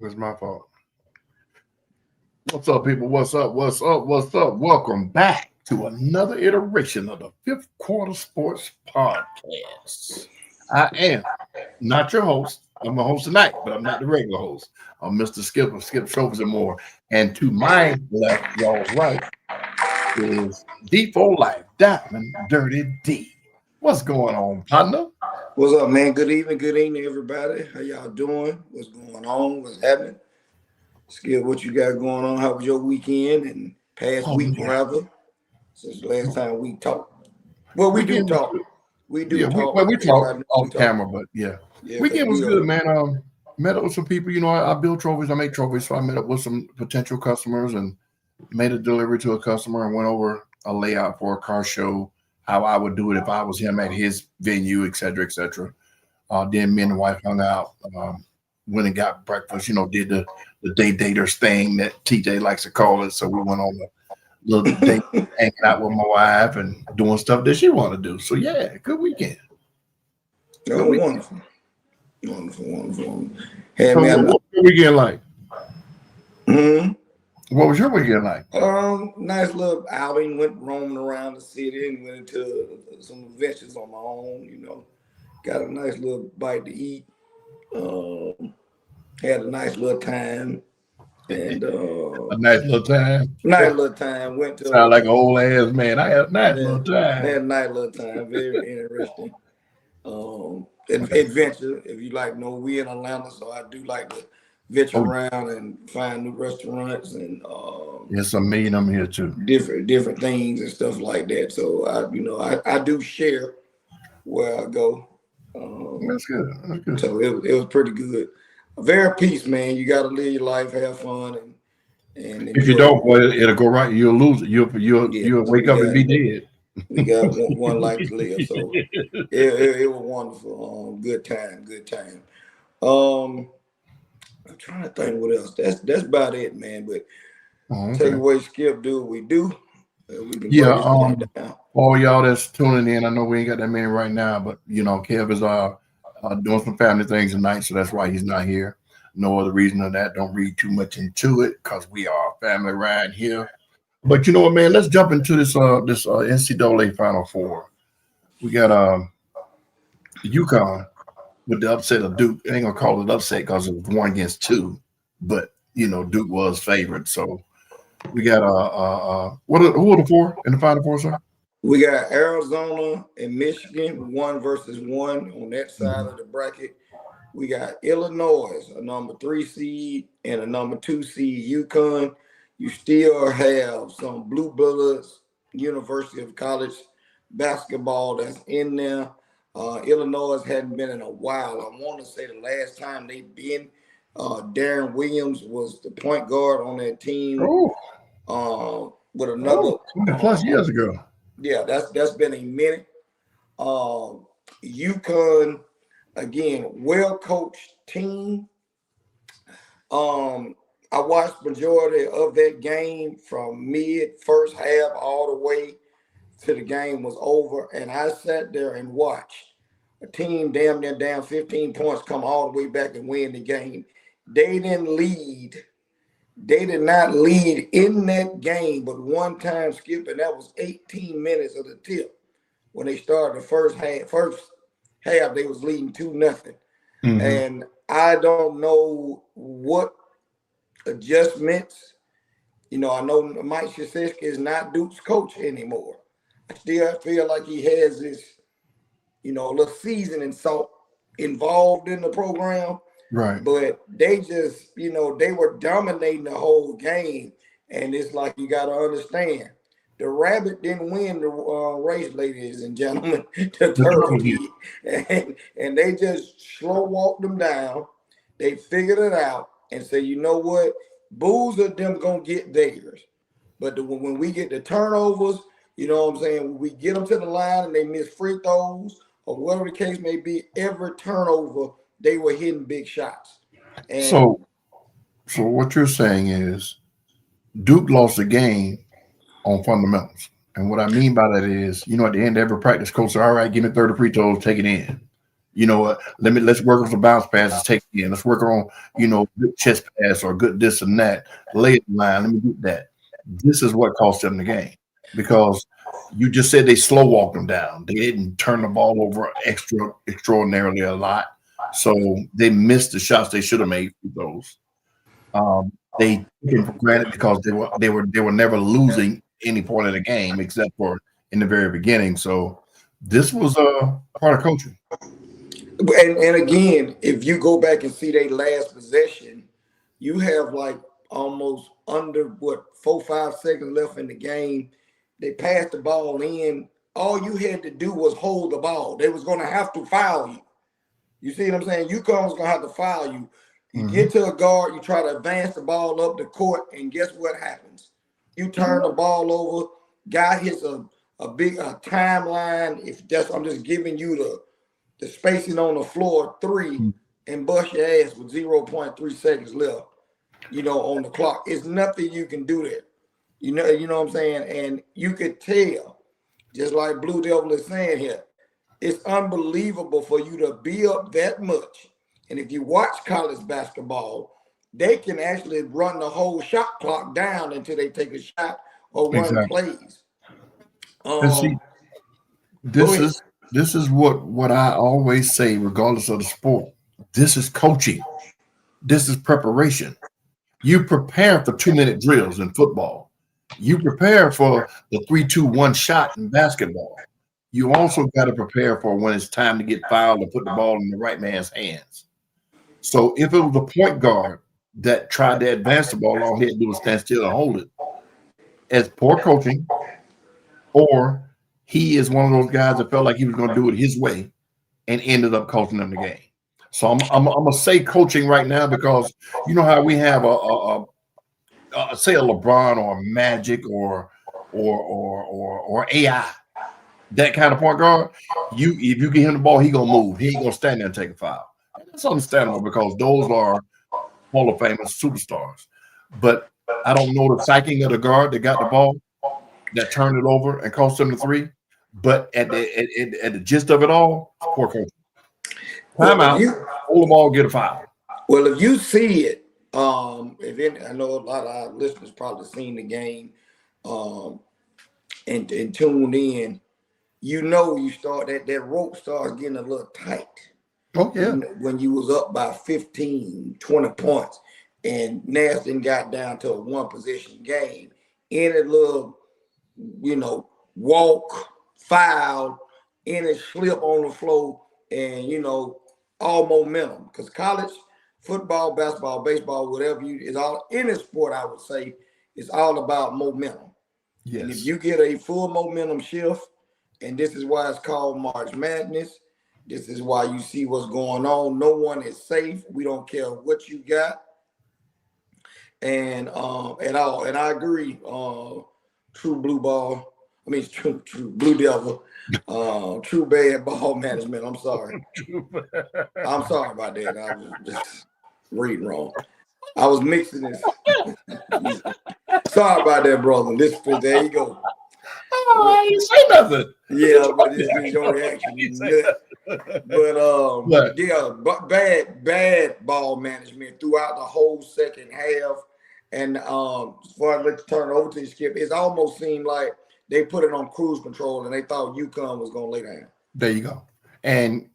It's my fault. What's up, people? What's up? What's up? What's up? Welcome back to another iteration of the Fifth Quarter Sports Podcast. I am not your host. I'm a host tonight, but I'm not the regular host. I'm Mr. Skip of Skip Trophies and More. And to my left, y'all's right, is D4 Life Diamond Dirty D. What's going on, partner? What's up, man? Good evening, everybody. How y'all doing? What's going on? What's happening? Skip, what you got going on? How was your weekend and past week, rather? Since the last time we talked. Well, we do talk. We do talk. We talk off camera, but yeah weekend was good, man. Met up with some people. You know, I build trophies. I make trophies, so I met up with some potential customers and made a delivery to a customer and went over a layout for a car show, how I would do it if I was him at his venue, et cetera, et cetera. Then me and the wife hung out, went and got breakfast, you know, did the day daters thing that TJ likes to call it. So we went on a little date, hanging out with my wife and doing stuff that she wanted to do. So yeah, good weekend. Wonderful. Hey, so man, what was your weekend like? Hmm? What was your weekend like? Nice little outing. Went roaming around the city and went into some adventures on my own. You know, got a nice little bite to eat. Had a nice little time. And a nice little time. Went to sound like an old ass man. I had a nice little time. Had a nice little time. Very interesting. Adventure. If you like, know we in Atlanta, so I do like to venture around and find new restaurants and yes, a million of them here too. Different things and stuff like that. So I do share where I go. That's good. That's good. So it was pretty good. Very peace, man. You got to live your life, have fun, and if you don't, well, it'll go right. You'll lose it. You'll wake up and be dead. We got one life to live, so it was wonderful. Good time. I'm trying to think what else. That's about it, man. But take away, Skip, do what we do. All y'all that's tuning in, I know we ain't got that many right now, but you know, Kev is doing some family things tonight, so that's why he's not here. No other reason than that. Don't read too much into it because we are a family right here. But you know what, man? Let's jump into this NCAA Final Four. We got UConn with the upset of Duke. I ain't gonna call it upset because it was 1-2, but you know Duke was favored. So we got who are the four in the Final Four, sir? We got Arizona and Michigan 1-1 on that side of the bracket. We got Illinois, a number 3 seed, and a number 2 seed, UConn. You still have some blue bloods, University of College basketball that's in there. Illinois hadn't been in a while. I want to say the last time they've been, Darren Williams was the point guard on that team. With another 20+ years ago. Yeah, that's been a minute. UConn, again, well-coached team. I watched majority of that game from first half all the way to the game was over, and I sat there and watched a team damn near down 15 points come all the way back and win the game. They didn't lead. They did not lead in that game, but one time, Skip, and that was 18 minutes of the tip. When they started the first half, they was leading 2-0. And I don't know what adjustments. You know, I know Mike Krzyzewski is not Duke's coach anymore. I still feel like he has this, you know, a little seasoning salt involved in the program. Right. But they just, you know, they were dominating the whole game. And it's like you got to understand, the rabbit didn't win the race, ladies and gentlemen, the turkey. And they just slow walked them down. They figured it out and said, you know what? Boozer them going to get theirs. But when we get the turnovers, you know what I'm saying, when we get them to the line and they miss free throws or whatever the case may be, every turnover, they were hitting big shots. And so what you're saying is Duke lost the game on fundamentals. And what I mean by that is, you know, at the end of every practice, coach said, all right, give me 30 free throws, take it in. You know what? Let's work on some bounce passes, take it in. Let's work on, good chest pass or good this and that. Lay it in line. Let me do that. This is what cost them the game because you just said they slow walked them down. They didn't turn the ball over extraordinarily a lot. So they missed the shots they should have made with those. They took it for granted because they were never losing any point of the game except for in the very beginning. So this was a part of coaching. And again, if you go back and see their last possession, you have like almost under 4-5 seconds left in the game. They passed the ball in. All you had to do was hold the ball. They was going to have to foul you. You see what I'm saying? UConn was going to have to foul you. You get to a guard, you try to advance the ball up the court, and guess what happens? You turn the ball over. Guy hits a big timeline. I'm just giving you the spacing on the floor 3 and bust your ass with 0.3 seconds left, on the clock. It's nothing you can do there. You know what I'm saying? And you could tell, just like Blue Devil is saying here, it's unbelievable for you to be up that much. And if you watch college basketball, they can actually run the whole shot clock down until they take a shot or run plays. And see, this is what I always say, regardless of the sport. This is coaching. This is preparation. You prepare for 2-minute drills in football. You prepare for the 3-2-1 shot in basketball. You also got to prepare for when it's time to get fouled and put the ball in the right man's hands. So if it was a point guard that tried to advance the ball, all he had to do was stand still and hold it. As poor coaching, or he is one of those guys that felt like he was going to do it his way and ended up costing them the game. So I'm gonna say coaching right now because you know how we have say a LeBron or a Magic or AI, that kind of point guard. If you get him the ball, he gonna move. He ain't gonna stand there and take a foul. That's understandable because those are Hall of Famers, superstars. But I don't know the psyching of the guard that got the ball, that turned it over and cost them the 3. But at the gist of it all, poor coaching. Time out, hold the ball, get a foul. Well, if you see it, I know a lot of our listeners probably seen the game and tuned in. You start that rope starts getting a little tight. Oh, yeah. When you was up by 15, 20 points and Naston got down to a 1-possession game, any little, walk, foul, any slip on the floor, and, all momentum. Because college football, basketball, baseball, whatever it's all, any sport, I would say, is all about momentum. Yes. And if you get a full momentum shift, and this is why it's called March Madness, this is why you see what's going on. No one is safe. We don't care what you got. And at all. And I agree. True Blue Blue Devil. True bad ball management. I'm sorry. I'm sorry about that. I was just reading wrong. I was mixing this. Sorry about that, brother. There you go. Oh, I didn't say nothing. Yeah, but this is your reaction. But bad ball management throughout the whole second half. And before I let you turn over to you, Skip, it almost seemed like they put it on cruise control and they thought UConn was going to lay down. There you go. And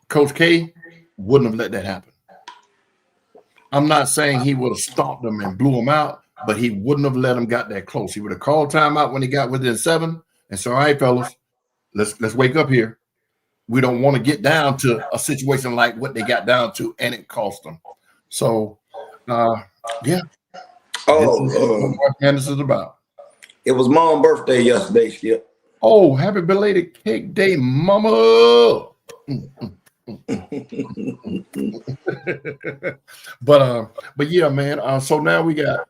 Coach K wouldn't have let that happen. I'm not saying he would have stomped them and blew them out, but he wouldn't have let them got that close. He would have called timeout when he got within 7 and said, all right, fellas, let's wake up here. We don't want to get down to a situation like what they got down to, and it cost them. So, yeah. What Madness is about. It was Mom's birthday yesterday, Skip. Oh, happy belated cake day, Mama. But yeah, man. So now we got.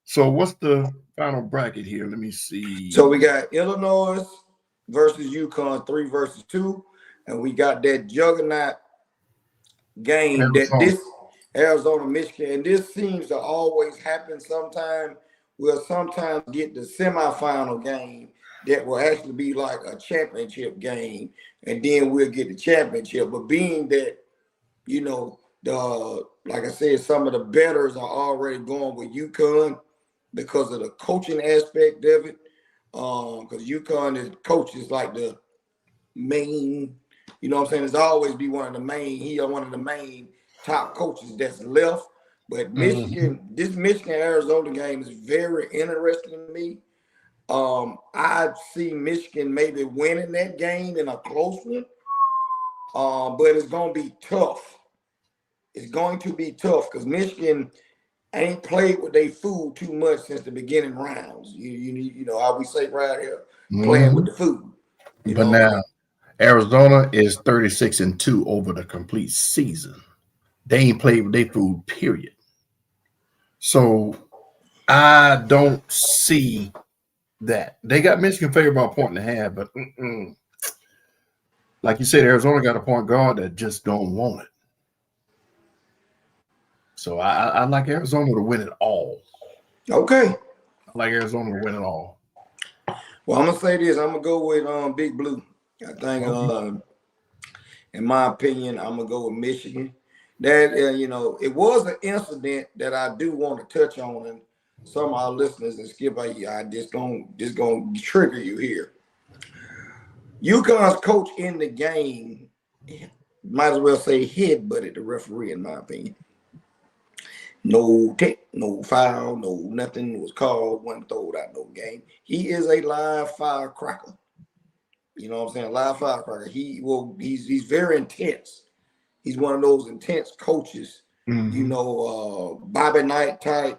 So what's the final bracket here? Let me see. So we got Illinois versus UConn, 3-2, and we got that juggernaut game Arizona, Michigan, and this seems to always happen sometime. We'll sometimes get the semifinal game that will actually be like a championship game, and then we'll get the championship. But being that, you know, like I said, some of the betters are already going with UConn because of the coaching aspect of it. Because UConn is coaches like the main, you know what I'm saying? It's always be one of the main, one of the main top coaches that's left. But Michigan, this Michigan-Arizona game is very interesting to me. I see Michigan maybe winning that game in a close one. But it's going to be tough. It's going to be tough because Michigan ain't played with their food too much since the beginning rounds. You know how we say right here, playing with the food. But now Arizona is 36-2 over the complete season. They ain't played with their food, period. So I don't see that. They got Michigan favored by 1.5, but like you said, Arizona got a point guard that just don't want it. So I like Arizona to win it all. Okay. I like Arizona to win it all. Well, I'm gonna say this. I'm gonna go with Big Blue. I think, in my opinion, I'm gonna go with Michigan. That you know, it was an incident that I do want to touch on, and some of our listeners and Skip, I just gonna trigger you here. UConn's coach in the game might as well say headbutted the referee, in my opinion. No tech, no foul, no nothing was called, wasn't thrown out no game. He is a live firecracker. You know what I'm saying? Live firecracker. He's very intense. He's one of those intense coaches. You know, Bobby Knight type.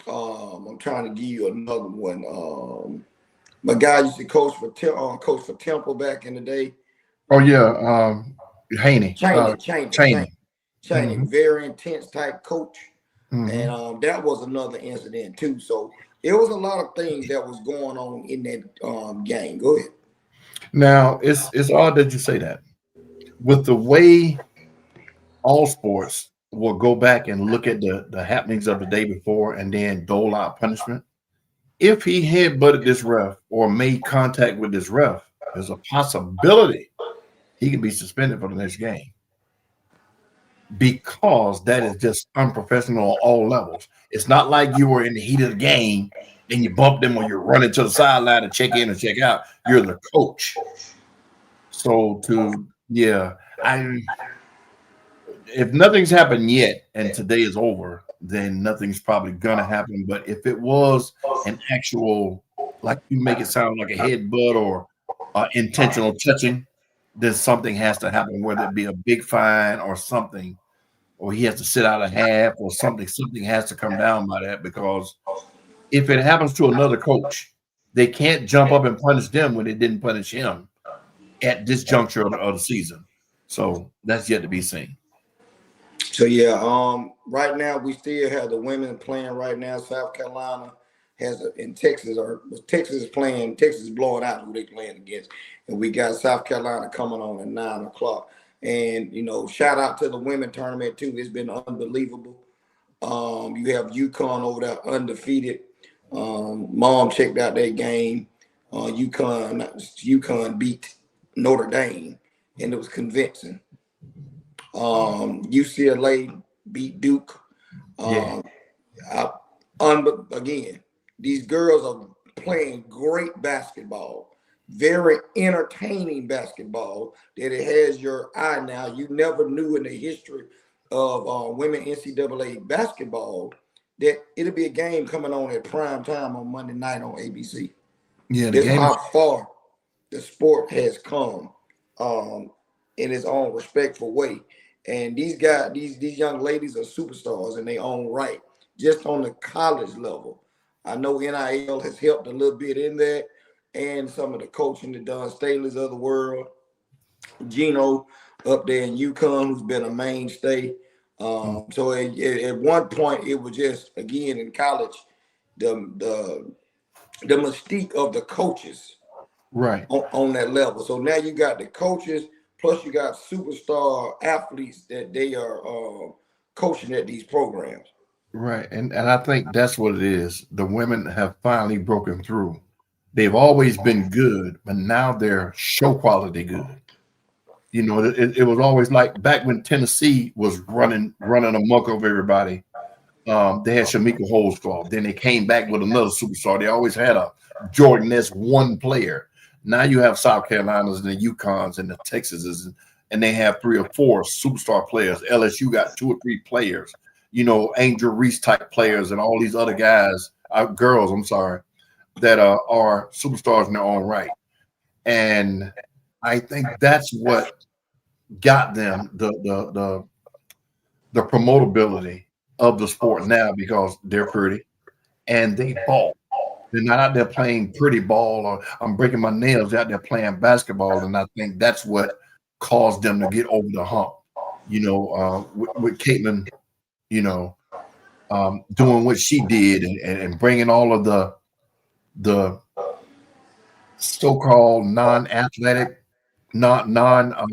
I'm trying to give you another one. My guy used to coach for Temple back in the day. Oh yeah, Haney. Chaney, very intense type coach. And that was another incident too. So it was a lot of things that was going on in that game. Go ahead. Now it's odd that you say that. With the way all sports will go back and look at the happenings of the day before and then dole out punishment. If he headbutted this ref or made contact with this ref, there's a possibility he can be suspended for the next game. Because that is just unprofessional on all levels. It's not like you were in the heat of the game and you bumped them or you're running to the sideline to check in and check out. You're the coach. So if nothing's happened yet and today is over, then nothing's probably gonna happen. But if it was an actual, like you make it sound like a headbutt or intentional touching, then something has to happen, whether it be a big fine or something, or he has to sit out a half or something. Something has to come down by that, because if it happens to another coach, they can't jump up and punish them when they didn't punish him at this juncture of the season. So that's yet to be seen. So right now we still have the women playing right now. South Carolina in Texas, or Texas is playing. Texas is blowing out who they playing against, and we got South Carolina coming on at 9:00. And you know, shout out to the women tournament too. It's been unbelievable. You have UConn over there undefeated. Mom checked out that game. UConn beat Notre Dame, and it was convincing. UCLA beat Duke. Again, these girls are playing great basketball, very entertaining basketball that it has your eye now. You never knew in the history of women NCAA basketball that it'll be a game coming on at prime time on Monday night on ABC. Yeah, that's how far the sport has come in its own respectful way. And these guys, these young ladies are superstars in their own right, just on the college level. I know NIL has helped a little bit in that, and some of the coaching, the Don Staley's of the world, Gino up there in UConn, who's been a mainstay. So at one point, it was just, again, in college, the mystique of the coaches, right, on that level. So now you got the coaches, plus you got superstar athletes that they are coaching at these programs. Right, and I think that's what it is. The women have finally broken through. They've always been good, but now they're show quality good. You know, it was always like back when Tennessee was running amok over everybody. They had Shamika Holdsclaw. Then they came back with another superstar. They always had a Jordan-esque one player. Now you have South Carolinas and the UConns and the Texases, and they have 3 or 4 superstar players. LSU got 2 or 3 players. You know, Angel Reese type players and all these other guys, girls, I'm sorry, that are superstars in their own right. And I think that's what got them the promotability of the sport now, because they're pretty and they ball. They're not out there playing pretty ball, or I'm breaking my nails out there playing basketball. And I think that's what caused them to get over the hump. You know, with Caitlin, you know, doing what she did and bringing all of the so-called non-athletic, non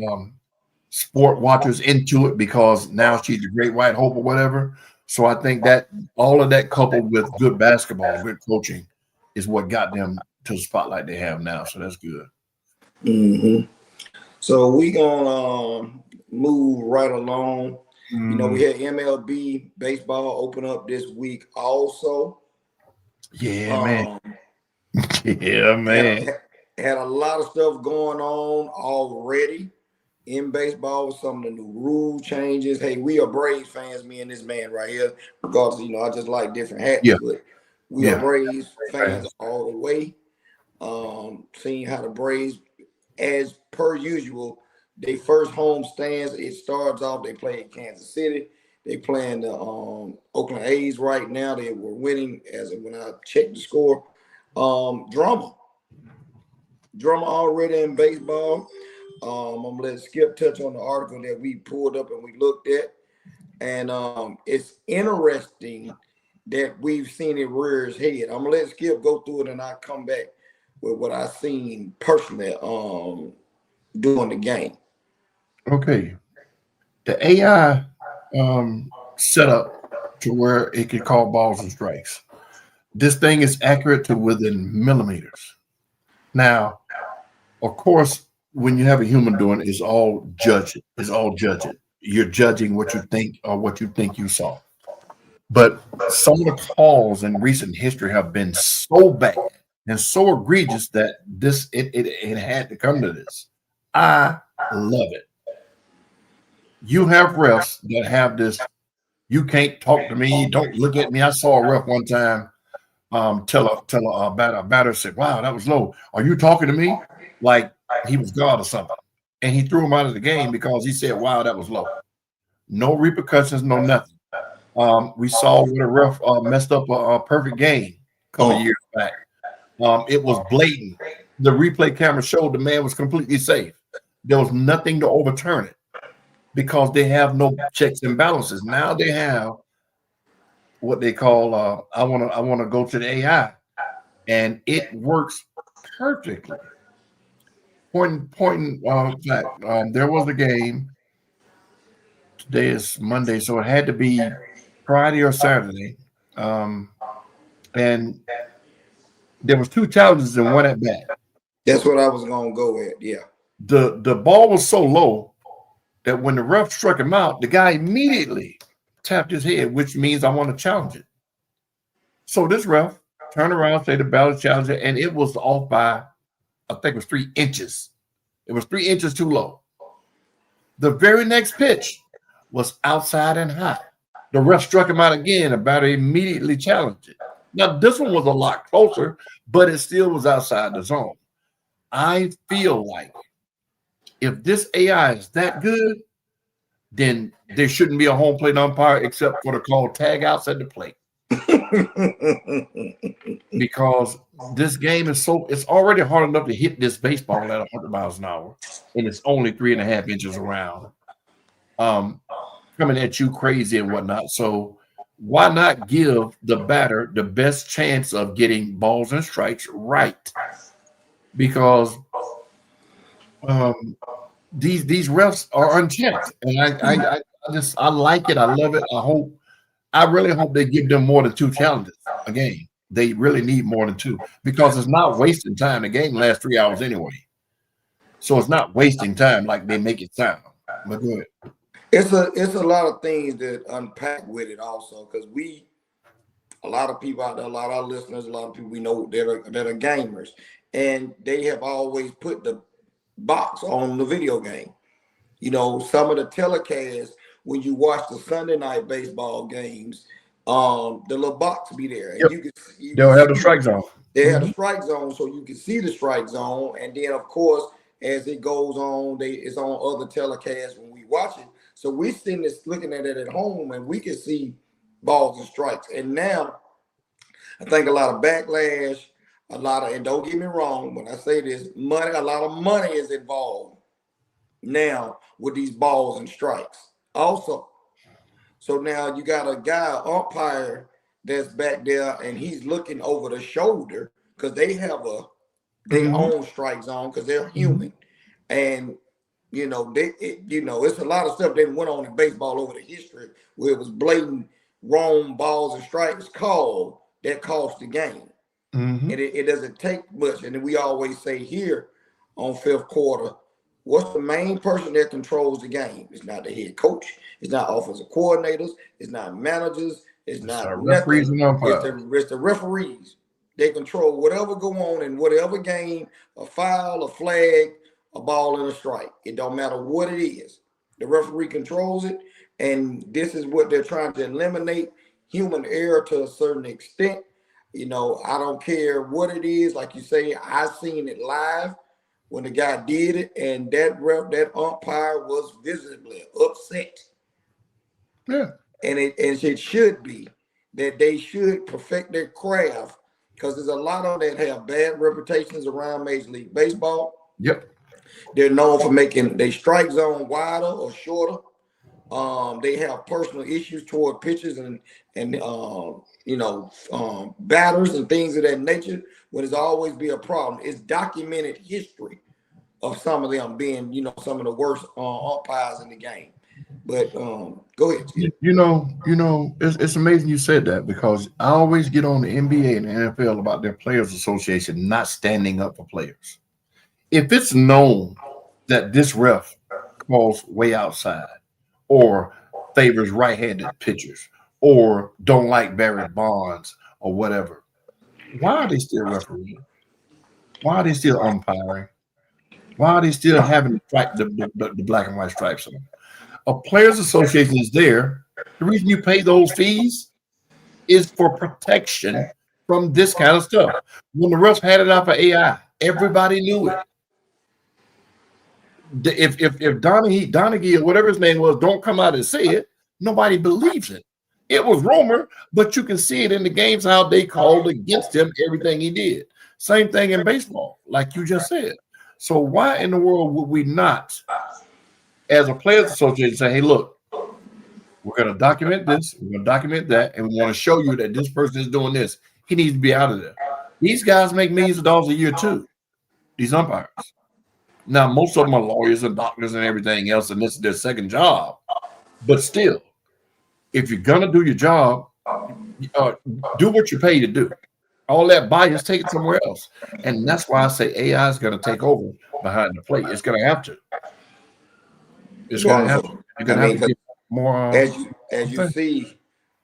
sport watchers into it, because now she's a great white hope or whatever. So I think that all of that, coupled with good basketball, good coaching, is what got them to the spotlight they have now. So that's good. Mm-hmm. So we gonna move right along. You know, we had MLB baseball open up this week also. Yeah, man. Yeah, man. Had a lot of stuff going on already in baseball with some of the new rule changes. Hey, we are Braves fans, me and this man right here. Regardless, you know, I just like different hats, but we are Braves fans all the way. Seeing how the Braves, as per usual, they first home stands, it starts off, they play in Kansas City. They playing the Oakland A's right now. They were winning as of when I checked the score. Drama already in baseball. I'm gonna let Skip touch on the article that we pulled up and we looked at. And it's interesting that we've seen it rear its head. I'm gonna let Skip go through it and I'll come back with what I've seen personally during the game. Okay. The AI set up to where it can call balls and strikes. This thing is accurate to within millimeters. Now, of course, when you have a human doing it, it's all judging. You're judging what you think or what you think you saw. But some of the calls in recent history have been so bad and so egregious that it had to come to this. I love it. You have refs that have this, you can't talk to me, don't look at me. I saw a ref one time tell a batter said, wow, that was low. Are you talking to me? Like he was God or something. And he threw him out of the game because he said, wow, that was low. No repercussions, no nothing. We saw when a ref messed up a perfect game a couple of years back. It was blatant. The replay camera showed the man was completely safe. There was nothing to overturn it because they have no checks and balances. Now they have what they call I want to go to the AI, and it works perfectly. Point fact, there was a game. Today is Monday, so it had to be Friday or Saturday, and there was 2 challenges and 1 at bat. That's what I was gonna go at. Yeah, the ball was so low that when the ref struck him out, the guy immediately tapped his head, which means I want to challenge it. So this ref turned around, say the ballot challenger, and it was off by, I think it was 3 inches. It was 3 inches too low. The very next pitch was outside and high. The ref struck him out again. The batter immediately challenged it. Now, this one was a lot closer, but it still was outside the zone. I feel like if this AI is that good, then there shouldn't be a home plate umpire except for the call tag outs at the plate. Because this game is it's already hard enough to hit this baseball at 100 miles an hour, and it's only 3.5 inches around, coming at you crazy and whatnot. So why not give the batter the best chance of getting balls and strikes right? Because these refs are unchecked, and I like it. I love it. I really hope they give them more than 2 challenges a game, They really need more than 2 because it's not wasting time. The game lasts 3 hours anyway. So it's not wasting time like they make it sound. But go ahead. It's a lot of things that unpack with it also, because a lot of people out there, a lot of our listeners, a lot of people we know that are gamers, and they have always put the box on the video game. You know, some of the telecasts when you watch the Sunday night baseball games, the little box be there, and yep. They'll have the strike zone. They have the strike zone, so you can see the strike zone, and then of course as it goes on, it's on other telecasts when we watch it. So we sitting there looking at it at home, and we can see balls and strikes. And now I think a lot of backlash, and don't get me wrong when I say this, a lot of money is involved now with these balls and strikes also. So now you got a guy, umpire, that's back there, and he's looking over the shoulder because they have their own strike zone because they're human. And you know, it's a lot of stuff that went on in baseball over the history where it was blatant wrong balls and strikes called that cost the game. And it doesn't take much. And then we always say here on Fifth Quarter, what's the main person that controls the game? It's not the head coach. It's not offensive coordinators. It's not managers. It's not referees and umpires. It's the referees. They control whatever go on in whatever game, a foul, a flag, a ball, and a strike. It don't matter what it is. The referee controls it, and this is what they're trying to eliminate, human error to a certain extent. You know, I don't care what it is. Like you say, I seen it live when the guy did it, and that umpire was visibly upset. Yeah. And it should be that they should perfect their craft, because there's a lot of them that have bad reputations around Major League Baseball. Yep. They're known for making their strike zone wider or shorter. They have personal issues toward pitchers and batters and things of that nature. When there's always be a problem, it's documented history of some of them being, some of the worst umpires in the game. But go ahead. It's amazing you said that, because I always get on the NBA and the NFL about their players association not standing up for players. If it's known that this ref calls way outside, or favors right-handed pitchers, or don't like Barry Bonds, or whatever, why are they still refereeing? Why are they still umpiring? Why are they still having the black and white stripes on them? A players association is there. The reason you pay those fees is for protection from this kind of stuff. When the refs had it out for AI, everybody knew it. If Donaghy or whatever his name was don't come out and say it, nobody believes it. It was rumor, but you can see it in the games how they called against him, everything he did. Same thing in baseball, like you just said. So why in the world would we not, as a players association, say, hey, look, we're going to document this, we're going to document that, and we want to show you that this person is doing this. He needs to be out of there. These guys make millions of dollars a year too, these umpires. Now, most of them are lawyers and doctors and everything else, and this is their second job. But still, if you're going to do your job, do what you're paid to do. All that bias, take it somewhere else. And that's why I say AI is going to take over behind the plate. It's going to have to. It's going to have to. You're going to have to get more. As you see,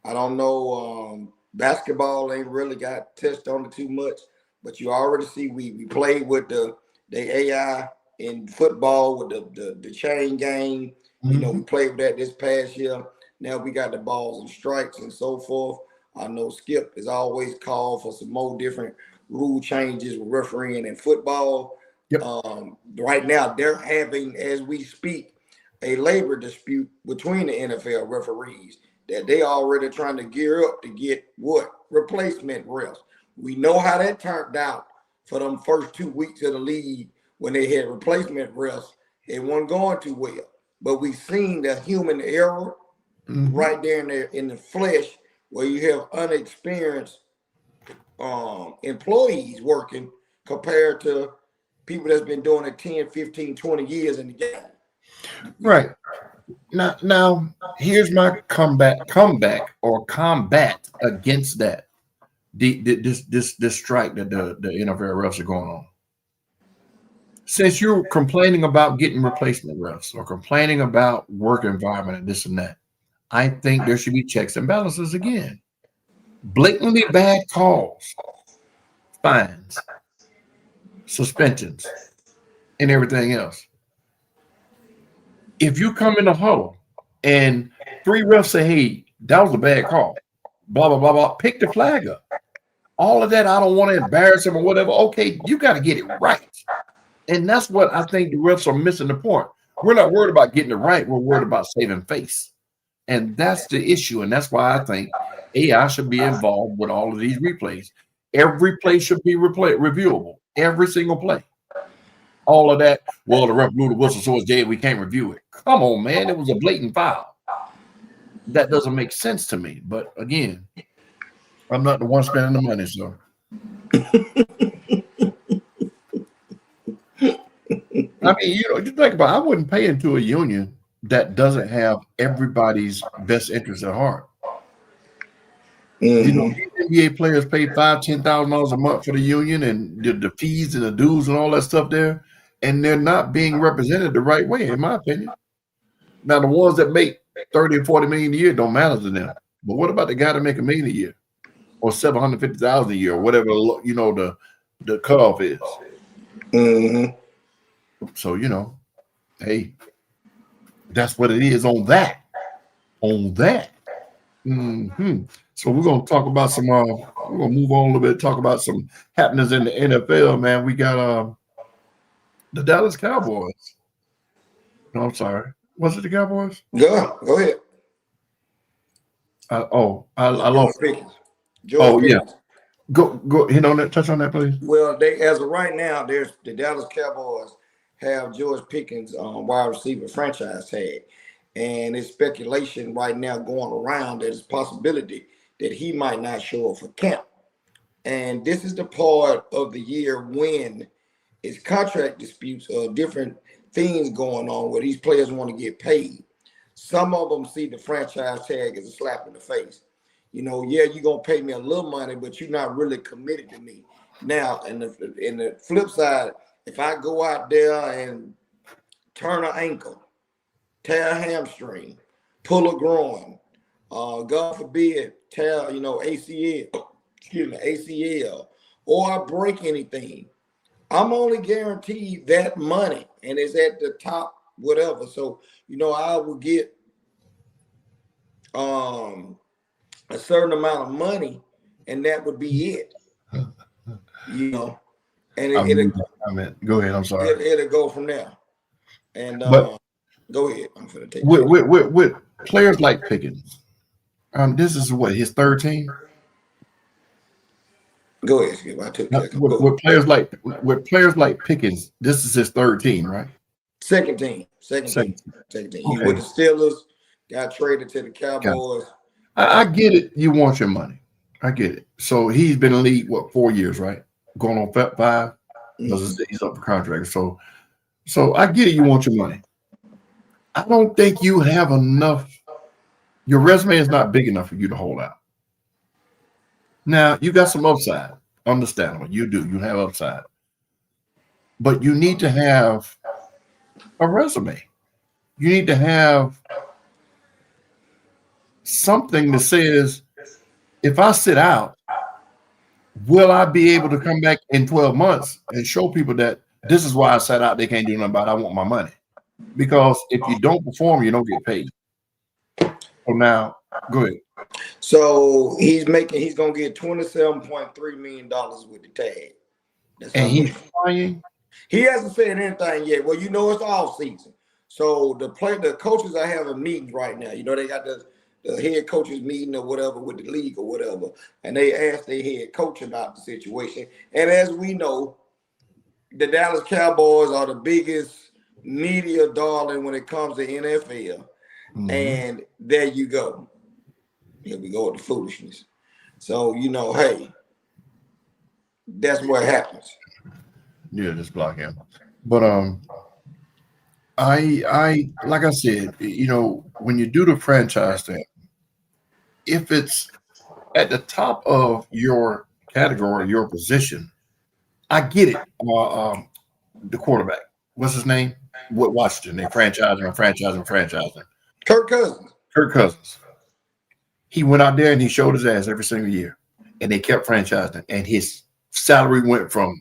I don't know, basketball ain't really got touched on it too much, but you already see we played with the AI in football with the chain game. Mm-hmm. We played with that this past year. Now we got the balls and strikes and so forth. I know Skip is always called for some more different rule changes with refereeing in football. Yep. Right now, they're having, as we speak, a labor dispute between the NFL referees that they already trying to gear up to get what? Replacement refs. We know how that turned out for them first 2 weeks of the league when they had replacement refs. It wasn't going too well. But we've seen the human error right there in the flesh, where you have unexperienced employees working compared to people that's been doing it 10, 15, 20 years in the game. Right. Now here's my combat or combat against that. this strike that the NFL refs are going on. Since you're complaining about getting replacement refs or complaining about work environment and this and that, I think there should be checks and balances again. Blatantly bad calls, fines, suspensions, and everything else. If you come in the huddle and 3 refs say, hey, that was a bad call, blah, blah, blah, blah, pick the flag up. All of that, I don't want to embarrass him or whatever. Okay, you got to get it right. And that's what I think the refs are missing the point. We're not worried about getting it right. We're worried about saving face. And that's the issue. And that's why I think AI should be involved with all of these replays. Every play should be reviewable. Every single play. All of that. Well, the ref blew the whistle, so it's dead. We can't review it. Come on, man. It was a blatant foul. That doesn't make sense to me. But again, I'm not the one spending the money, so. I mean, you think about it, I wouldn't pay into a union that doesn't have everybody's best interest at heart. Mm-hmm. NBA players pay $5,000-$10,000 a month for the union and the fees and the dues and all that stuff there, and they're not being represented the right way, in my opinion. Now, the ones that make $30 or $40 million a year don't matter to them. But what about the guy that make $1 million a year or $750,000 a year or whatever the cutoff is? Mm-hmm. So, hey, that's what it is on that. Mm-hmm. So we're going to talk about some, we're going to move on a little bit, talk about some happenings in the NFL, man. We got the Dallas Cowboys. No, I'm sorry. Was it the Cowboys? Go ahead. I lost. Pickens. Yeah. Go hit on that, touch on that, please. Well, as of right now, there's the Dallas Cowboys have George Pickens wide receiver franchise tag. And it's speculation right now going around that it's a possibility that he might not show up for camp. And this is the part of the year when it's contract disputes or different things going on where these players want to get paid. Some of them see the franchise tag as a slap in the face. You're going to pay me a little money, but you're not really committed to me. Now, in the flip side, if I go out there and turn an ankle, tear a hamstring, pull a groin, God forbid, tear, ACL, or I break anything, I'm only guaranteed that money, and it's at the top, whatever. So, I will get a certain amount of money, and that would be it. And go ahead. I'm sorry. It'll go from there. And go ahead. I'm going to take with players like Pickens. This is what, his third team? Go ahead, Skip. I took that. With players like Pickens, this is his third team, right? Second team. Second team. Okay. He with the Steelers, got traded to the Cowboys. I get it. You want your money. I get it. So he's been in the league, 4 years, right? Going on 5 because he's up for contract. So I get it. You want your money. I don't think you have enough. Your resume is not big enough for you to hold out. Now, you got some upside. Understandable. You do. You have upside. But you need to have a resume. You need to have something that says, if I sit out, will I be able to come back in 12 months and show people that this is why I sat out, they can't do nothing about it, I want my money. Because if you don't perform, you don't get paid. So now, go ahead. So he's going to get $27.3 million with the tag. And he's trying? He hasn't said anything yet. Well, it's off season. So the coaches are having meetings right now. They got the head coaches meeting or whatever with the league or whatever. And they asked their head coach about the situation. And as we know, the Dallas Cowboys are the biggest media darling when it comes to NFL. Mm-hmm. And there you go. Here we go with the foolishness. So, hey, that's what happens. Yeah, just block him. But I like I said, when you do the franchise thing, if it's at the top of your category, your position, I get it. The quarterback, what's his name? What Washington? They franchising. Kirk Cousins. Kirk Cousins. He went out there and he showed his ass every single year, and they kept franchising. And his salary went from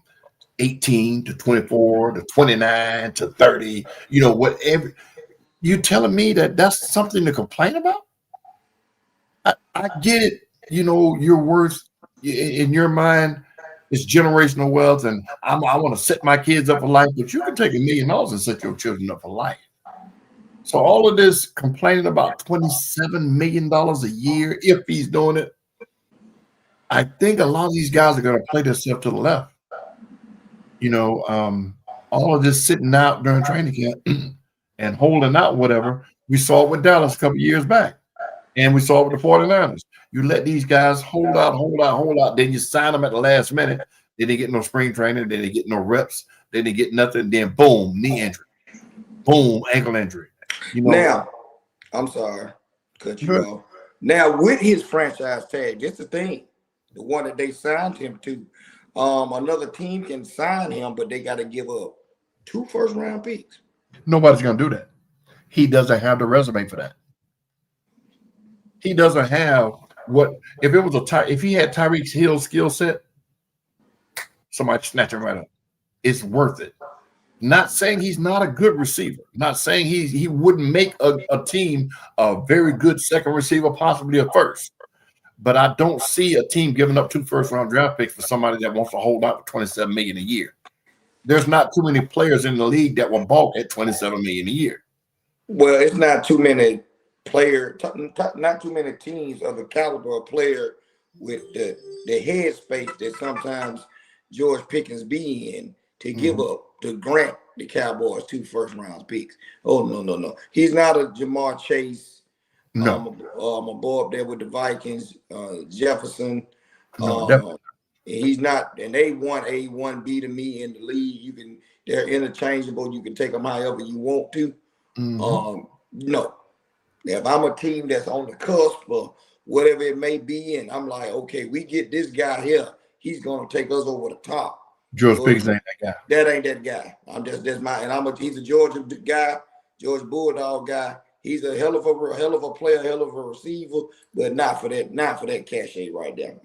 18 to 24 to 29 to 30. You know, whatever. You telling me that that's something to complain about? I get it. You know, your worth in your mind is generational wealth, and I want to set my kids up for life. But you can take $1 million and set your children up for life. So all of this complaining about $27 million a year, if he's doing it, I think a lot of these guys are going to play themselves to the left. You know, all of this sitting out during training camp and holding out, whatever. We saw it with Dallas a couple of years back, and we saw it with the 49ers. You let these guys hold out. Then you sign them at the last minute. They didn't get no spring training. They didn't get no reps. They didn't get nothing. Then boom, knee injury. Boom, ankle injury. You know, now, I'm sorry, cut you off. Now, with his franchise tag, this is the thing, the one that they signed him to. Another team can sign him, but they got to give up 2 first-round picks. Nobody's going to do that. He doesn't have the resume for that. He doesn't have what if it was if he had Tyreek Hill's skill set, somebody snatch him right up. It's worth it. Not saying he's not a good receiver. Not saying he wouldn't make a team a very good second receiver, possibly a first. But I don't see a team giving up 2 first-round draft picks for somebody that wants to hold out for $27 million a year. There's not too many players in the league that will balk at $27 million a year. Well, it's not too many players, not too many teams of the caliber of player with the headspace that sometimes George Pickens be in to give up, to grant the Cowboys 2 first-round picks. Oh, no. He's not a Jamar Chase. No. A boy up there with the Vikings, Jefferson. No, he's not, and they want A, 1B to me in the league. They're interchangeable. You can take them however you want to. No. If I'm a team that's on the cusp of whatever it may be, and I'm like, okay, we get this guy here, he's gonna take us over the top. George Pickens ain't that guy. That ain't that guy. He's a Georgia guy, Georgia Bulldog guy. He's a hell of a player, hell of a receiver, but not for that cachet right there.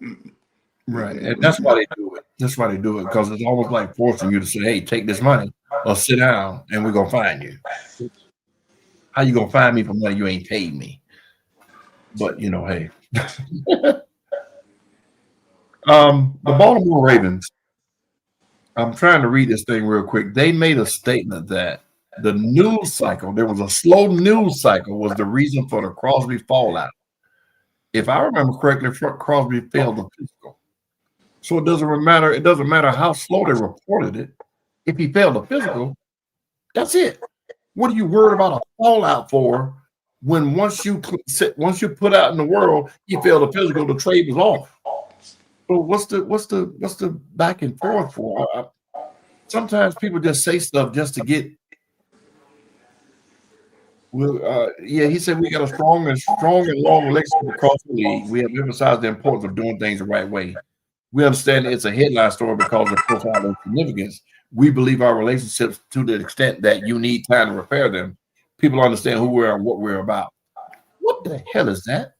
Right, and that's why they do it. That's why they do it, because it's almost like forcing you to say, "Hey, take this money or sit down, and we're gonna find you." How you gonna find me for money you ain't paid me? But you know, hey. The Baltimore Ravens. I'm trying to read this thing real quick. They made a statement that the news cycle, there was a slow news cycle, was the reason for the Crosby fallout. If I remember correctly, Crosby failed the physical. So it doesn't matter how slow they reported it. If he failed the physical, that's it. What are you worried about a fallout for when once you put out in the world, he failed the physical, the trade was off. So what's the back and forth for? Sometimes people just say stuff just to get. He said we got a strong and long relationship across the league. We have emphasized the importance of doing things the right way. We understand it's a headline story because of profile and significance. We believe our relationships to the extent that you need time to repair them. People understand who we are and what we're about. What the hell is that?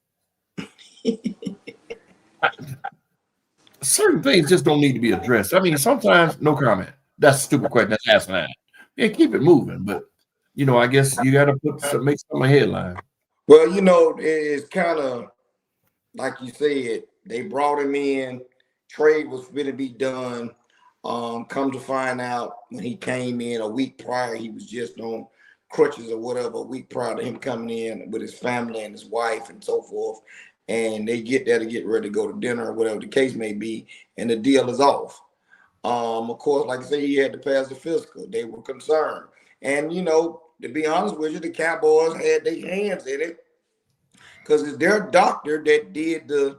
Certain things just don't need to be addressed. I mean, sometimes no comment. That's a stupid question. That's asinine. Yeah, keep it moving. But I guess you got to make some headline. Well, it's kind of like you said. They brought him in. Trade was going to be done. Come to find out, when he came in a week prior, he was just on crutches or whatever. A week prior to him coming in with his family and his wife and so forth, and they get there to get ready to go to dinner or whatever the case may be, and the deal is off. Of course, like I said, he had to pass the physical. They were concerned, and to be honest with you, the Cowboys had their hands in it because it's their doctor that did the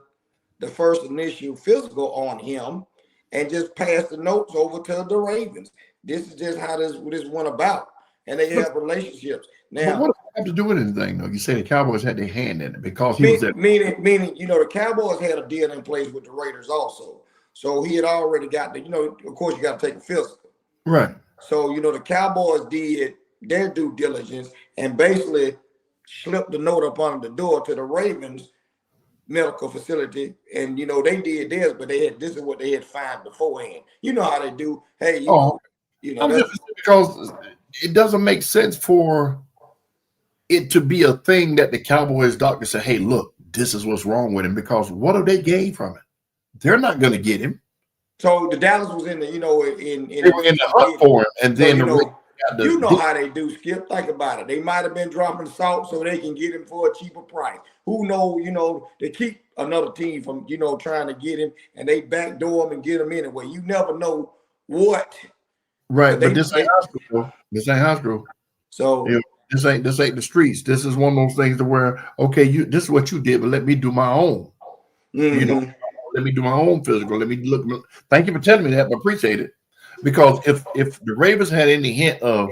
first initial physical on him and just passed the notes over to the Ravens. This is just how this went about. And they have relationships. Now, have to do with anything though. You say the Cowboys had their hand in it because he was there. Meaning, the Cowboys had a deal in place with the Raiders also. So he had already got of course you got to take a physical. Right. So, the Cowboys did their due diligence and basically slipped the note up on the door to the Ravens medical facility. And, they did theirs, but this is what they had found beforehand. You know how they do. Hey, because it doesn't make sense for it to be a thing that the Cowboys doctor said, hey, look, this is what's wrong with him, because what have they gained from it? They're not going to get him. So the Dallas was in the, they were in the hunt for him, and then how they do, Skip. Think about it. They might have been dropping salt so they can get him for a cheaper price. Who knows? They keep another team from trying to get him, and they backdoor him and get him anyway. You never know what. Right, but this ain't high school. This ain't high school. So this ain't the streets. This is one of those things to where this is what you did, but let me do my own. Mm-hmm. Let me do my own physical. Let me look. Thank you for telling me that, but appreciate it. Because if the Ravens had any hint of,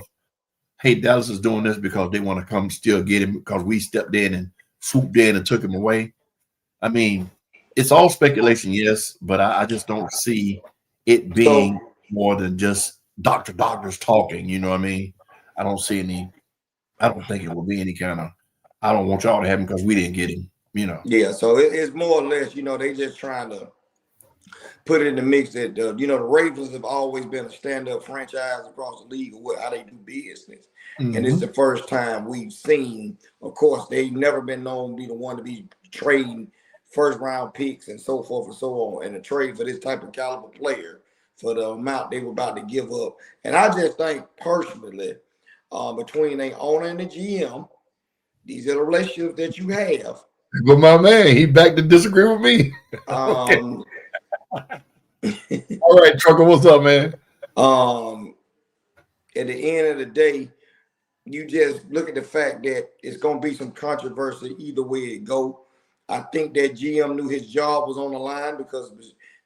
hey, Dallas is doing this because they want to come still get him because we stepped in and swooped in and took him away. I mean, it's all speculation, yes, but I just don't see it being more than just doctors talking. You know what I mean? I don't think it will be any kind of, I don't want y'all to have him because we didn't get him. Yeah, so it's more or less, they just trying to put it in the mix that, the Ravens have always been a stand-up franchise across the league of how they do business. Mm-hmm. And it's the first time we've seen, of course, they've never been known to be the one to be trading first-round picks and so forth and so on, and a trade for this type of caliber player for the amount they were about to give up. And I just think, personally, between the owner and the GM, these are the relationships that you have. But my man, he back to disagree with me. Okay. All right, Trucker, what's up, man? At the end of the day, you just look at the fact that it's going to be some controversy either way it go. I think that GM knew his job was on the line because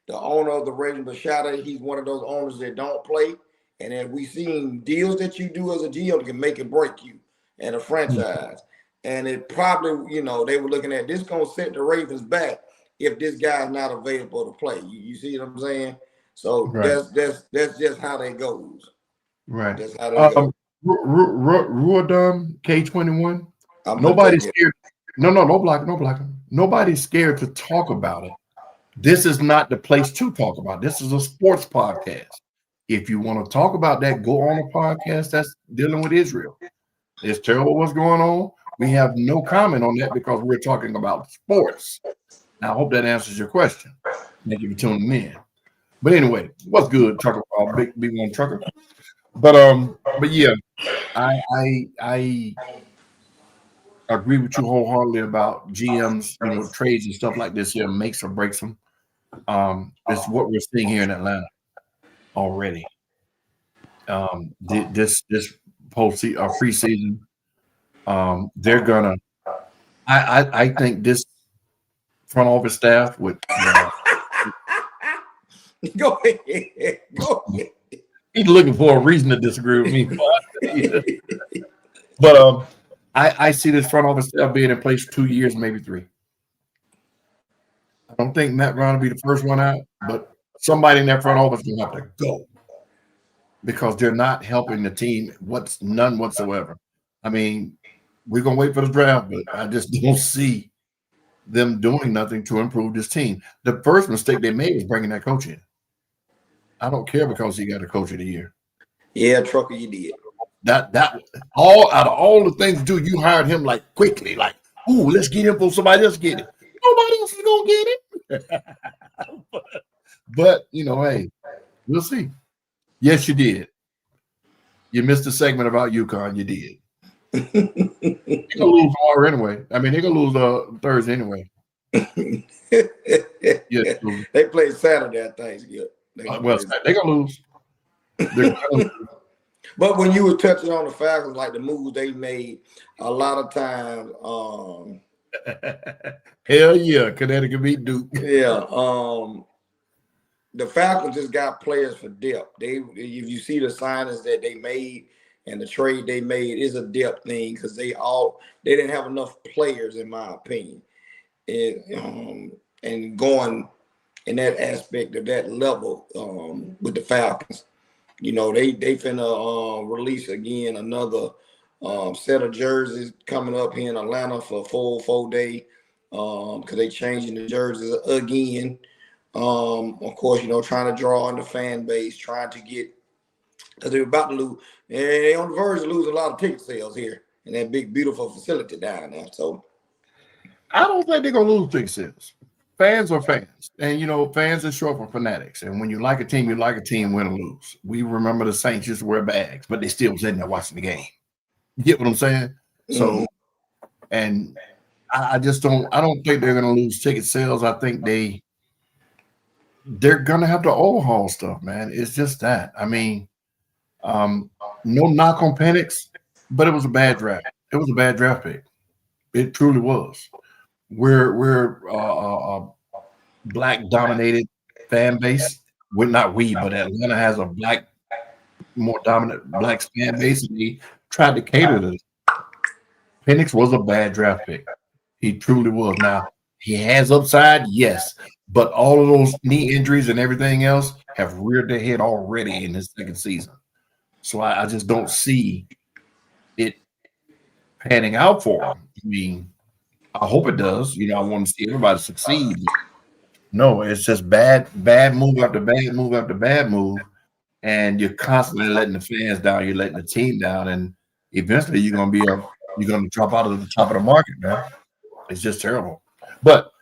the owner of the Ravens, Bashada, he's one of those owners that don't play. And then we seen deals that you do as a GM can make and break you and a franchise. And it probably, they were looking at this going to set the Ravens back if this guy's not available to play. You see what I'm saying? So right. that's just how that goes. Right. That's how that goes. Ruodum K21. Nobody's scared. No block. Nobody's scared to talk about it. This is not the place to talk about it. This is a sports podcast. If you want to talk about that, go on a podcast that's dealing with Israel. It's terrible what's going on. We have no comment on that because we're talking about sports. Now, I hope that answers your question. Thank you for tuning in. But anyway, what's good, Trucker? Big one Trucker. But yeah, I agree with you wholeheartedly about GMs, trades and stuff like this here makes or breaks them. It's what we're seeing here in Atlanta already. This preseason, they're gonna. I think this front office staff would. Go ahead. He's looking for a reason to disagree with me. But I see this front office staff being in place 2 years, maybe 3. I don't think Matt Ryan will be the first one out, but somebody in that front office will have to go because they're not helping the team. None whatsoever. I mean, we're gonna wait for the draft, but I just don't see them doing nothing to improve this team. The first mistake they made was bringing that coach in. I don't care because he got a coach of the year. Yeah, Trucker, you did. That all out of all the things to do, you hired him like quickly, like, ooh, let's get him for somebody else get it. Nobody else is gonna get it. but hey, we'll see. Yes, you did. You missed the segment about UConn. You did. They're gonna lose tomorrow anyway. I mean, they're gonna lose Thursday anyway. Yes, they play Saturday, I think. Yeah. They're gonna lose. But when you were touching on the Falcons, like the moves they made, a lot of times. Hell yeah, Connecticut beat Duke. Yeah. The Falcons just got players for depth. If you see the signings that they made, and the trade they made is a depth thing because they didn't have enough players, in my opinion. And going in that aspect of that level with the Falcons, they finna release again another set of jerseys coming up here in Atlanta for a full 4-day because they changing the jerseys again. Of course, trying to draw on the fan base, trying to get, because they're about to lose. They're on the verge of losing a lot of ticket sales here in that big, beautiful facility down there. So I don't think they're gonna lose ticket sales. Fans are fans, and fans are short for fanatics. And when you like a team, you like a team, win or lose. We remember the Saints used to wear bags, but they still was in there watching the game. You get what I'm saying? So, and I just don't. I don't think they're gonna lose ticket sales. I think they're gonna have to overhaul stuff, man. It's just that. I mean, no knock on Penix, but it was a bad draft. It was a bad draft pick. It truly was. We're black dominated fan base. We're not but Atlanta has a more dominant black fan base, and he tried to cater to this. Penix was a bad draft pick. He truly was. Now he has upside, yes, but all of those knee injuries and everything else have reared their head already in his second season. So I just don't see it panning out for him. I mean, I hope it does. I want to see everybody succeed. No, it's just bad move after bad move after bad move, and you're constantly letting the fans down. You're letting the team down, and eventually you're gonna drop out of the top of the market, man. It's just terrible. But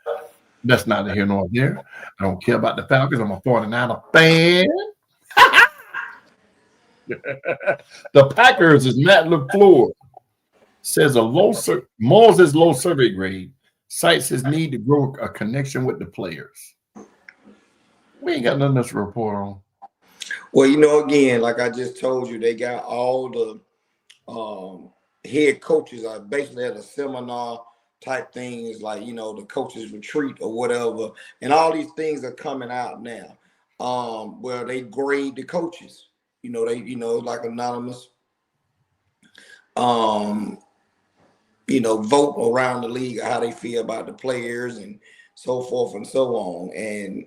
that's neither here nor there. I don't care about the Falcons. I'm a 49er fan. The Packers is Matt LaFleur. Says Moses' low survey grade cites his need to grow a connection with the players. We ain't got nothing else to report on. Well, again, like I just told you, they got all the head coaches are basically at a seminar type things, like the coaches retreat or whatever, and all these things are coming out now. Where they grade the coaches. They like anonymous. Vote around the league how they feel about the players and so forth and so on. And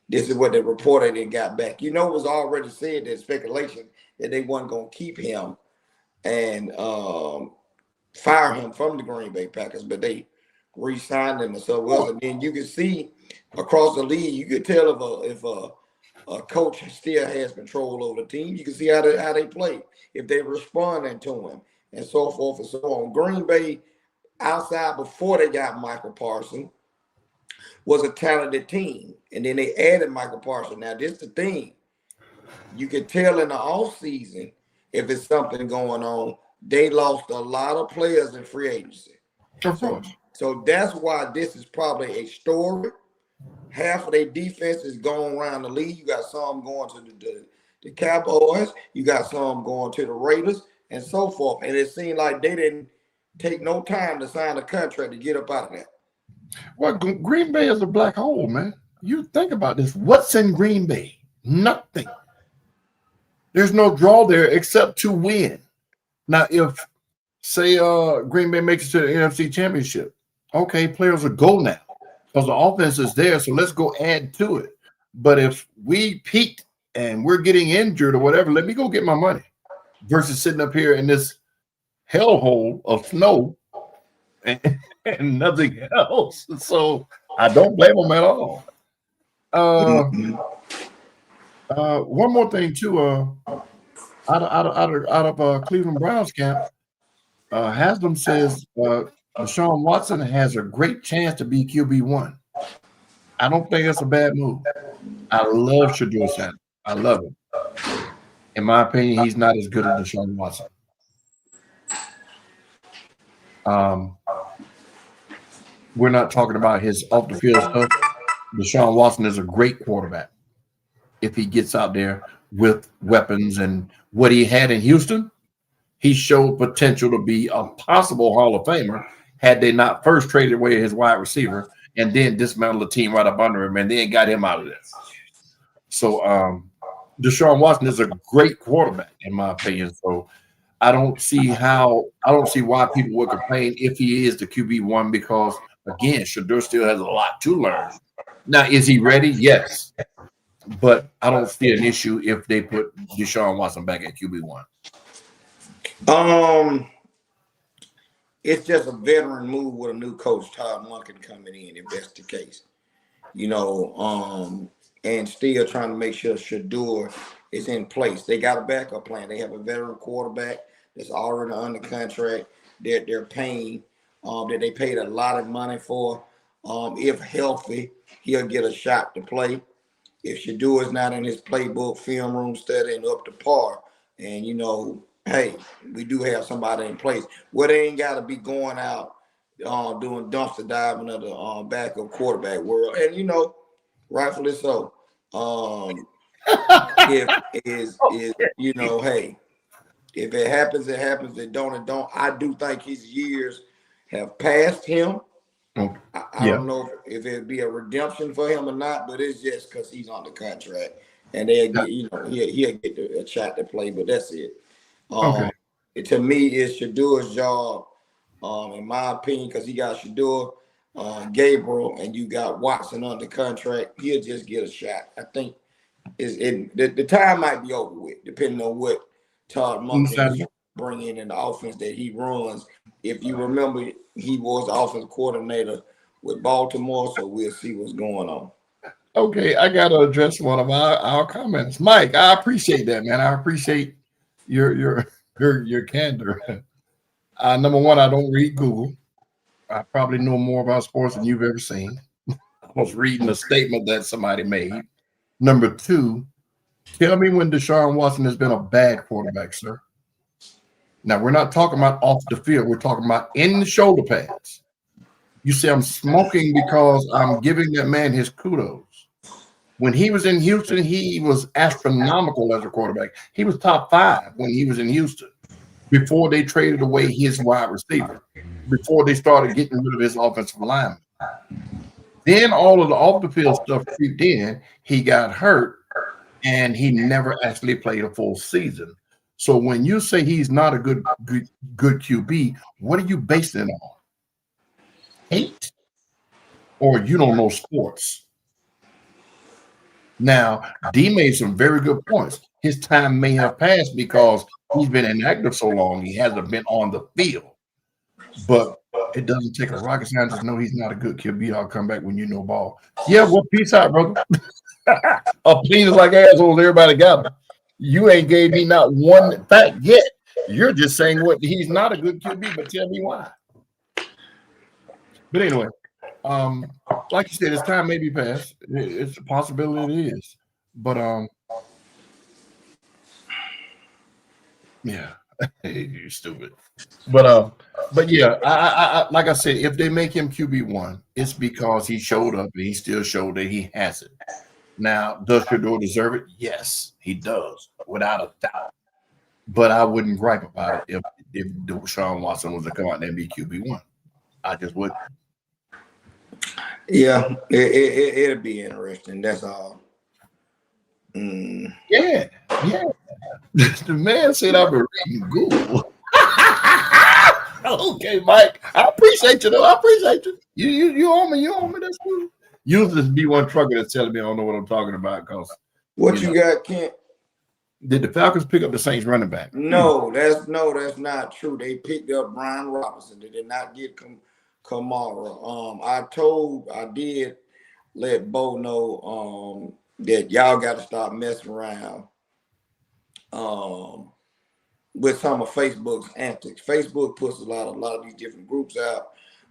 this is what they reported and got back. It was already said that speculation that they weren't going to keep him and fire him from the Green Bay Packers, but they re-signed him and so was. And then you can see across the league, you could tell if a coach still has control over the team. You can see how they play, if they responding to him, and so forth and so on. Green Bay, outside before they got Michael Parsons, was a talented team. And then they added Michael Parsons. Now, this is the thing. You can tell in the offseason if it's something going on. They lost a lot of players in free agency. So that's why this is probably a story. Half of their defense is going around the league. You got some going to the Cowboys. You got some going to the Raiders and so forth. And it seemed like they didn't take no time to sign a contract to get up out of that. Well, Green Bay is a black hole, man. You think about this. What's in Green Bay? Nothing. There's no draw there except to win. Now, if, say, Green Bay makes it to the NFC Championship, okay, players will go now because the offense is there, so let's go add to it. But if we peaked and we're getting injured or whatever, let me go get my money versus sitting up here in this hellhole of snow and nothing else. So I don't blame them at all. One more thing too. Out of Cleveland Browns camp, Haslam says Deshaun Watson has a great chance to be QB1. I don't think that's a bad move. I love Shedeur Sanders. I love him. In my opinion, he's not as good as Deshaun Watson. We're not talking about his off the field stuff. Deshaun Watson is a great quarterback. If he gets out there with weapons and what he had in Houston, he showed potential to be a possible Hall of Famer had they not first traded away his wide receiver and then dismantled the team right up under him and then got him out of there. So Deshaun Watson is a great quarterback, in my opinion. So I don't see why people would complain if he is the QB1 because again, Shedeur still has a lot to learn. Now, is he ready? Yes. But I don't see an issue if they put Deshaun Watson back at QB1. It's just a veteran move with a new coach, Todd Monken, coming in, if that's the case. And still trying to make sure Shedeur is in place. They got a backup plan. They have a veteran quarterback that's already under contract that they're paying, that they paid a lot of money for. If healthy, he'll get a shot to play. If Shedeur is not in his playbook, film room studying up to par, and hey, we do have somebody in place where they ain't got to be going out doing dumpster diving of the backup quarterback world, and rightfully so. Hey, if it happens, it happens. It don't, it don't. I do think his years have passed him. I don't know if it'd be a redemption for him or not, but it's just because he's on the contract and they'll get, he'll get a shot to play, but that's it. To me, it's Shedeur's job, in my opinion, because he got Shedeur, Gabriel, and you got Watson under contract. He'll just get a shot. I think the time might be over with, depending on what Todd Monken bring in the offense that he runs. If you remember, he was the offensive coordinator with Baltimore, so we'll see what's going on. Okay, I got to address one of our comments. Mike, I appreciate that, man. I appreciate your candor. Number one, I don't read Google. I probably know more about sports than you've ever seen. I was reading a statement that somebody made. Number two, tell me when Deshaun Watson has been a bad quarterback, sir. Now, we're not talking about off the field. We're talking about in the shoulder pads. You say I'm smoking because I'm giving that man his kudos. When he was in Houston, he was astronomical as a quarterback. He was top 5 when he was in Houston before they traded away his wide receiver, before they started getting rid of his offensive lineman. Then all of the off-the-field stuff creeped in. He got hurt, and he never actually played a full season. So when you say he's not a good QB, what are you basing it on? Hate? Or you don't know sports? Now, D made some very good points. His time may have passed because he's been inactive so long, he hasn't been on the field. But it doesn't take a rocket scientist to know he's not a good QB. I'll come back when you know ball. Yeah, well, peace out, brother. Opinions like assholes, everybody got them. You ain't gave me not one fact yet. You're just saying what he's not a good QB, but tell me why. But anyway, like you said, his time may be past. It's a possibility it is. But yeah, you're stupid. But yeah, I like I said, if they make him QB1, it's because he showed up and he still showed that he has it. Now, does Shedeur deserve it? Yes, he does, without a doubt. But I wouldn't gripe about it if Deshaun Watson was to come out there and be QB1. I just wouldn't. Yeah, it'll be interesting. That's all. Yeah. The man said I've been reading Google. Okay, Mike. I appreciate you, though. I appreciate you. You owe me. You owe me. That's cool. Usually this B1 trucker that's telling me I don't know what I'm talking about. Cause what you got, Kent? Did the Falcons pick up the Saints running back? No, that's not true. They picked up Brian Robinson. They did not get Kamara. I did let Bo know that y'all got to stop messing around with some of Facebook's antics. Facebook puts a lot of these different groups out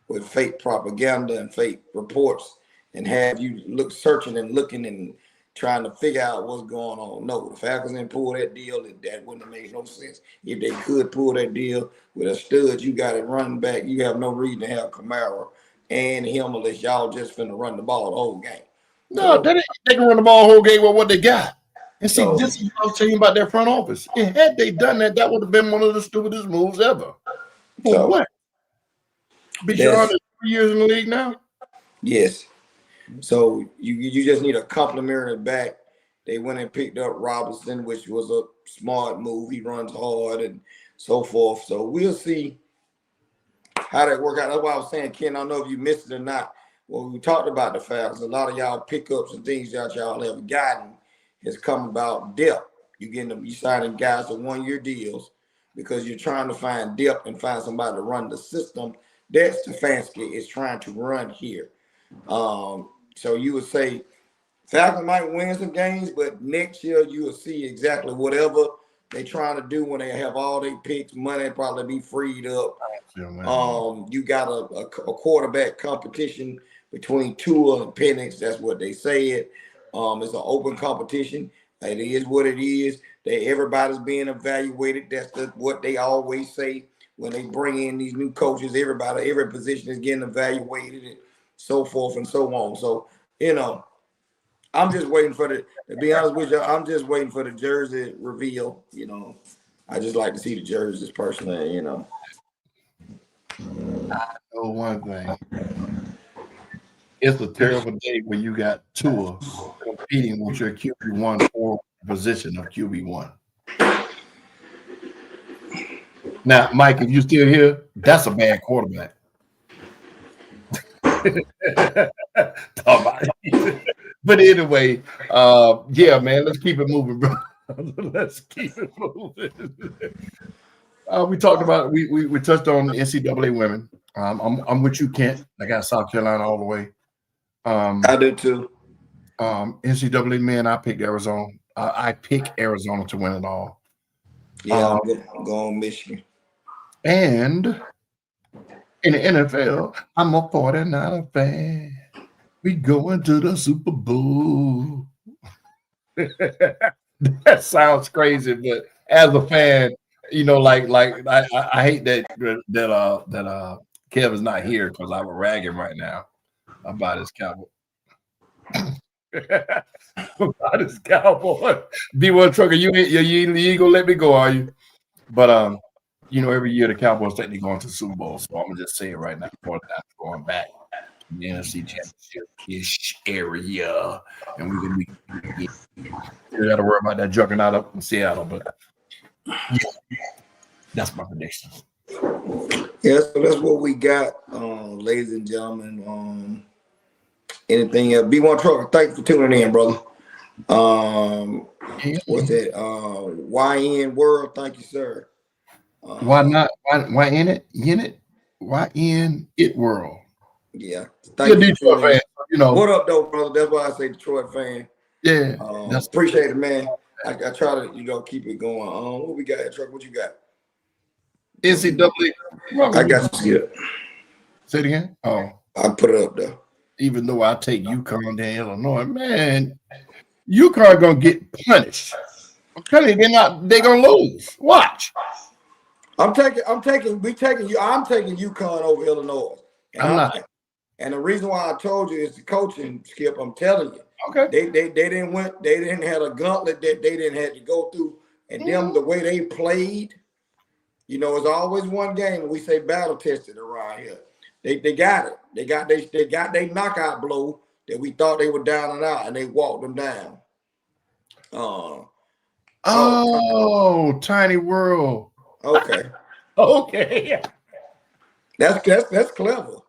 with fake propaganda and fake reports, and have you searching and looking and trying to figure out what's going on. No, the Falcons didn't pull that deal. That wouldn't have made no sense. If they could pull that deal with a stud, you got it running back. You have no reason to have Kamara and him unless y'all just finna run the ball the whole game. No, they can run the ball the whole game with what they got. And see, this is what I was telling you about their front office. And had they done that, that would have been one of the stupidest moves ever. For what? Bijan is 3 years in the league now? Yes. So you just need a complimentary back. They went and picked up Robinson, which was a smart move. He runs hard, and so forth. So we'll see how that work out. That's why I was saying, Ken, I don't know if you missed it or not. When we talked about the fouls, a lot of y'all pickups and things that y'all have gotten has come about depth. You signing guys to 1-year deals because you're trying to find depth and find somebody to run the system that Stefanski is trying to run here. So you would say Falcons might win some games, but next year you will see exactly whatever they're trying to do when they have all their picks. Money probably be freed up. You got a quarterback competition between Tua and Penix. That's what they said. It's an open competition. It is what it is. Everybody's being evaluated. That's what they always say when they bring in these new coaches. Every position is getting evaluated and so forth and so on. So, I'm just waiting to be honest with you, I'm just waiting for the jersey reveal. I just like to see the jerseys personally, I know one thing. It's a terrible day when you got Tua competing with your QB1 for position of QB1. Now, Mike, if you're still here, that's a bad quarterback. But anyway, yeah, man, let's keep it moving, bro. Let's keep it moving. We talked about we touched on NCAA women. I'm with you, Kent. I got South Carolina all the way. I do too. NCAA men, I picked Arizona. I pick Arizona to win it all. Yeah, I'm going Michigan. And in the NFL, I'm a 49er fan. We going to the Super Bowl. That sounds crazy, but as a fan, I hate that Kevin's not here because I would rag him right now about his Cowboy. About his Cowboy. B1 Trucker, you ain't gonna let me go, are you? But every year the Cowboys technically going to the Super Bowl, so I'm gonna just say it right now. Before that, going back to the NFC Championship-ish area, and we got to worry about that juggernaut up in Seattle. But yeah, that's my prediction. Yeah, so that's what we got, ladies and gentlemen. Anything else? B1 Trucker, thanks for tuning in, brother. What's that? YN World, thank you, sir. Why not? Why in it? In it? Why in it world? Yeah. Thank you, Detroit fan. What up, though, brother? That's why I say Detroit fan. Yeah. Appreciate it, man. I try to keep it going. What we got here, Truck? What you got? NCAA. I got you. Say it again. Oh, I put it up there. Even though I take UConn to Illinois, man, UConn gonna get punished. I'm telling you, they're gonna lose. Watch. I'm taking UConn over Illinois. I'm not. And the reason why I told you is the coaching, Skip. I'm telling you. Okay. They didn't have a gauntlet that they didn't have to go through. And them, the way they played, it's always one game we say battle tested around here. They got it. They got their knockout blow that we thought they were down and out, and they walked them down. Tiny world. Okay. Okay. That's clever.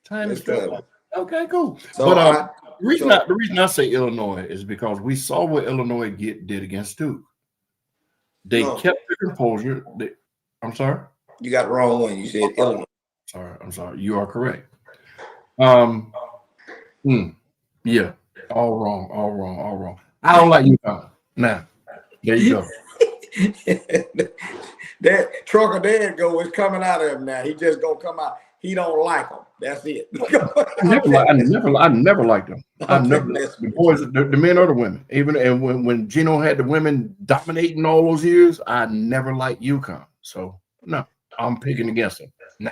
Tiny clever. Okay, cool. So but the reason I say Illinois is because we saw what Illinois did against Duke. They kept their composure. I'm sorry. You got the wrong one. You said Illinois. I'm sorry. You are correct. Yeah. All wrong. I don't like UConn. Nah. There you go. That Trucker there is coming out of him now. He just gonna come out. He don't like them. That's it. I never liked them. I never the boys, the men or the women. Even when Gino had the women dominating all those years, I never liked UConn. So no, I'm picking against them. Nah.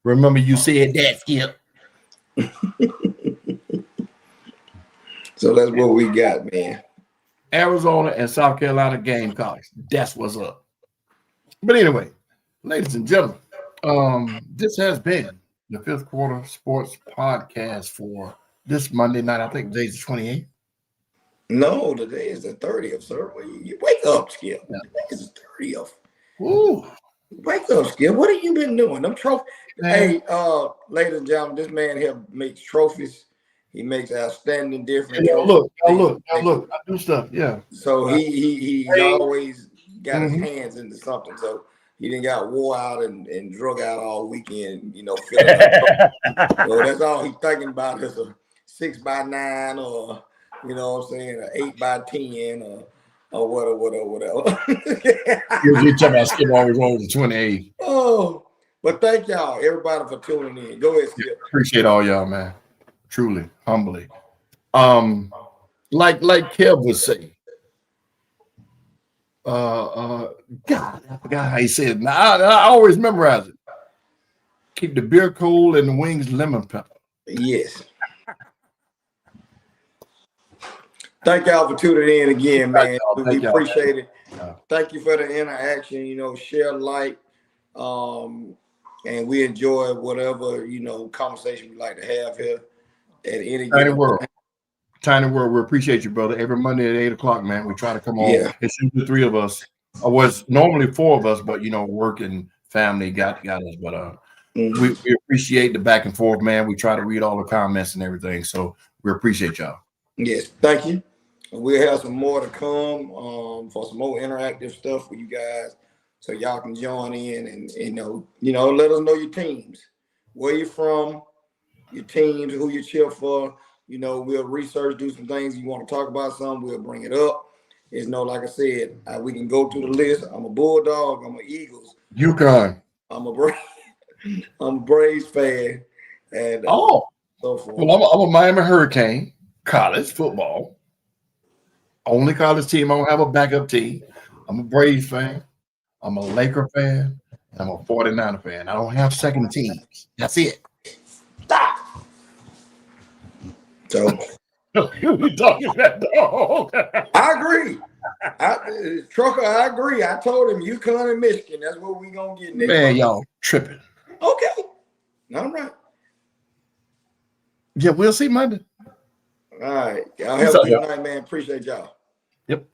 Remember you said that, Skip. So that's what we got, man. Arizona and South Carolina Gamecocks. That's what's up. But anyway, ladies and gentlemen, this has been the Fifth Quarter Sports Podcast for this Monday night. I think today's the 28th. No, today is the 30th, sir. You wake up, Skip. Yeah. Today is the 30th. Ooh. Wake up, Skip. What have you been doing? Them trophies. Hey, ladies and gentlemen, this man here makes trophies. He makes outstanding different trophies. Look. I do stuff. Yeah. So he's always got his hands into something. So he didn't got wore out and drug out all weekend, you know. So that's all he's thinking about is a 6x9 or, you know what I'm saying, an 8x10 or whatever. You're talking about Skip always rolls the 28. Oh, but thank y'all, everybody, for tuning in. Go ahead, Skip. Appreciate all y'all, man. Truly, humbly. Like Kev would say. God, I forgot how he said it. Now, I always memorize it. Keep the beer cold and the wings lemon pepper. Yes. Thank y'all for tuning in again, man. We appreciate it. Yeah. Thank you for the interaction. You know, share, like, and we enjoy whatever, you know, conversation we like to have here at any Tiny World. Tiny World, we appreciate you, brother. Every Monday at 8 o'clock, man. We try to come on. Yeah. It's usually 3 of us. It was normally 4 of us, but you know, work and family got us. But we appreciate the back and forth, man. We try to read all the comments and everything. So we appreciate y'all. Yes, thank you. We'll have some more to come for some more interactive stuff for you guys, so y'all can join in and you know, let us know your teams, where you're from, your teams, who you cheer for. You know, we'll research, do some things. You want to talk about something, we'll bring it up. It's no, like I said, we can go through the list. I'm a Bulldog. I'm an Eagles. UConn. I'm a Braves fan. And so forth. Well, I'm a Miami Hurricane. College football. Only college team. I don't have a backup team. I'm a Braves fan. I'm a Laker fan. And I'm a 49er fan. I don't have second teams. That's it. Stop. So you talking about dog? I agree. Trucker, I agree. I told him UConn and Michigan. That's what we gonna get next. Man, y'all tripping. Okay. All right. Yeah, we'll see Monday. All right. Y'all have a good night, man. Appreciate y'all. Yep.